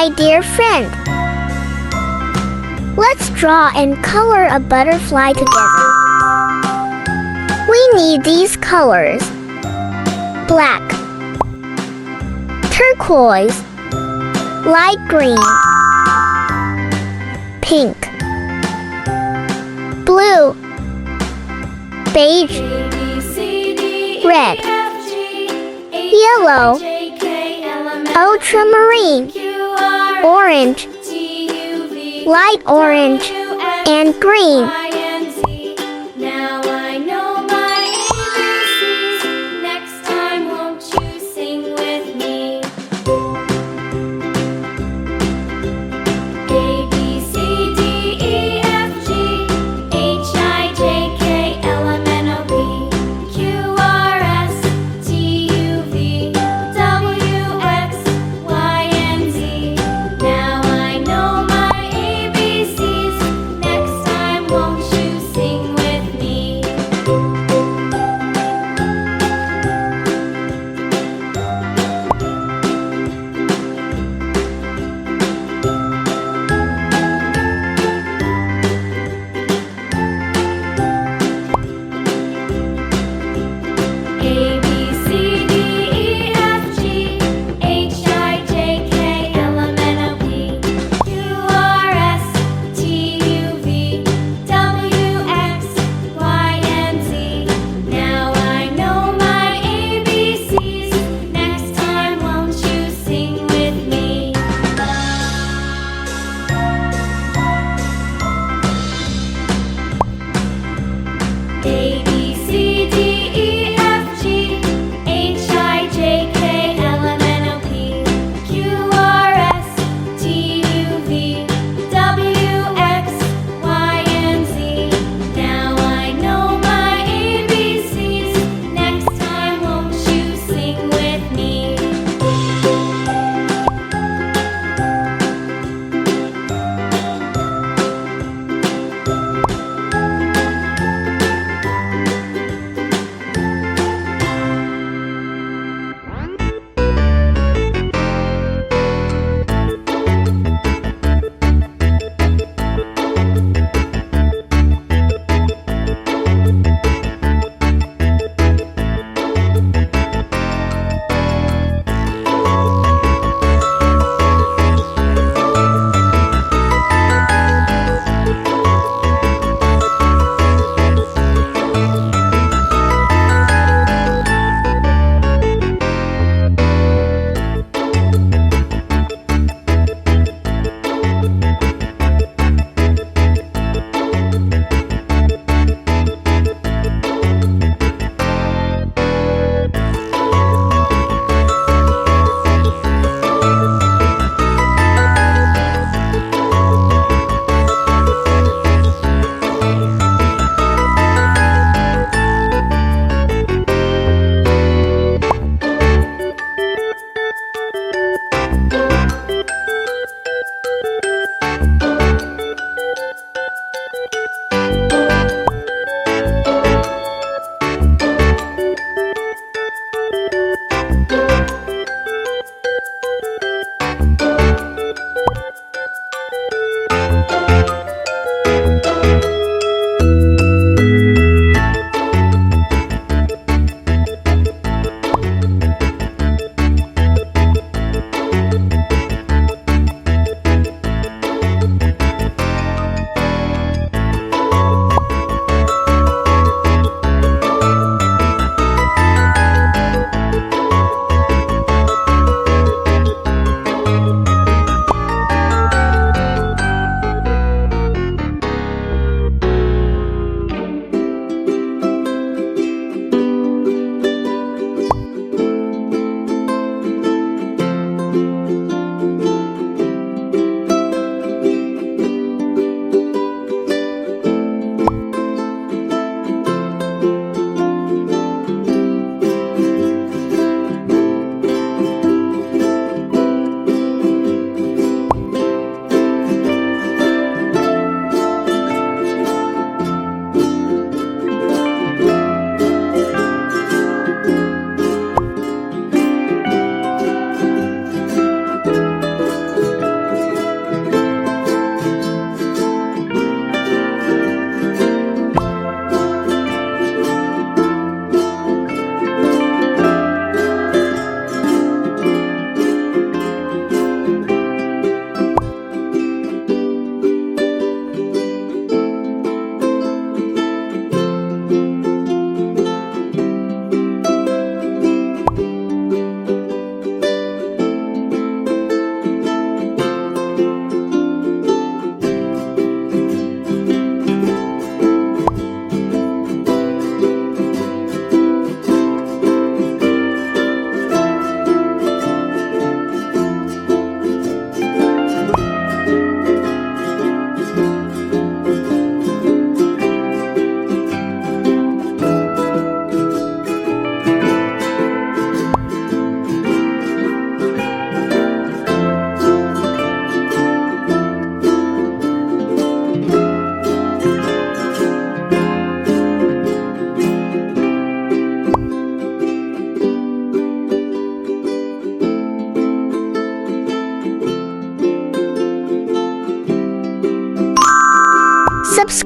my dear friend. Let's draw and color a butterfly together. We need these colors: black, turquoise, light green, pink, blue, beige, red, yellow, ultramarine, orange, light orange, and green. Now I know my ABCs. Next time, won't you sing with me? A, B, C, D, E, F, G, H, I, J, K, L, M, N, O, P, Q, R, S, T, U, V, W, X, Y, and Z. Now I know my ABCs. Next time, won't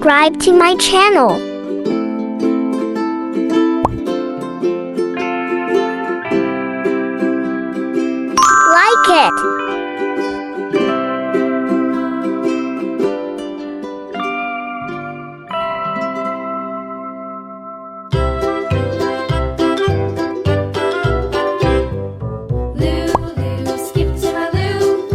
subscribe to my channel. Like it. Lulu, skip to my loo.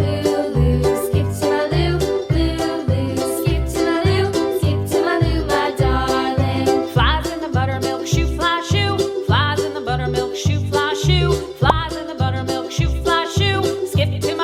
Lulu, skip to my loo. Lulu, skip to my loo. Skip to my loo, my darling. Flies in the buttermilk shoe, fly shoe. Flies in the buttermilk shoe, fly shoe. Flies in the buttermilk shoe, fly shoe. Skip to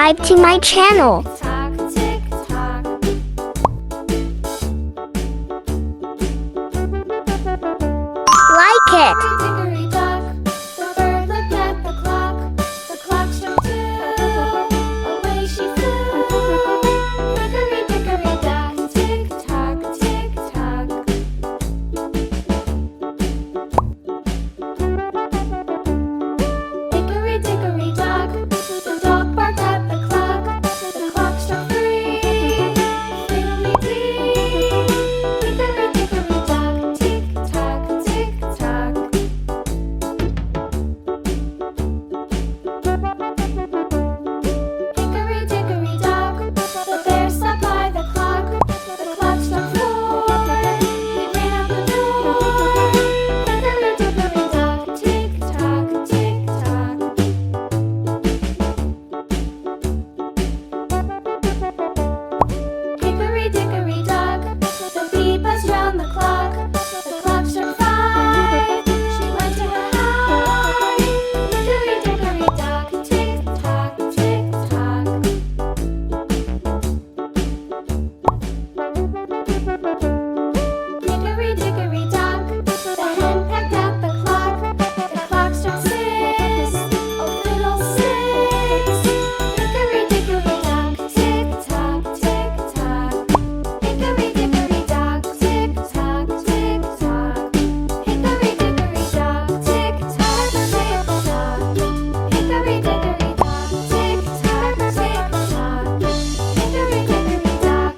subscribe to my channel. Tock, tick tock. Like it. Dickory dock, the bird looked at the clock. The clock struck 2. Away she flew. Hickory dickory dock, tick tock, tick tock. Hickory dickory dock, the dog barked at the clock. The clock struck 3. Fiddly-dee. Hickory dickory dock, tick tock, tick tock. Hickory dickory dock, the bear sat by the clock. The clock struck 4. He ran out the door. Hickory dickory dock, tick tock, tick tock. Hickory dickory dock, the bee buzzed round the clock. The clock struck 5. She went to her hive. Hickory dickory dock, tick tock, tick tock. Hickory dickory dock, the hen pecked at the clock. The clock struck 6. Oh fiddle-sticks. Hickory dickory dock, tick tock, tick tock. Hickory dickory dock, tick tock, tick tock. Hickory dickory dock, tick tock, tick tock. Hickory dickory dock, tick tock, tick tock. Hickory dickory dock.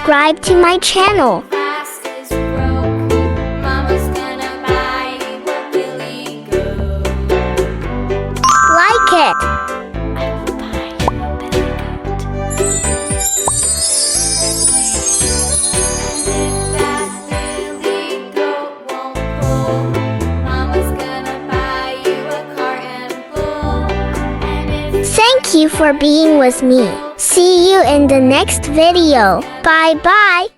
subscribe to my channel. Glass is broke. Mama's gonna buy you a billy goat. Like it. I will buy you a billy goat. Thank you for being with me. See you in the next video. Bye bye.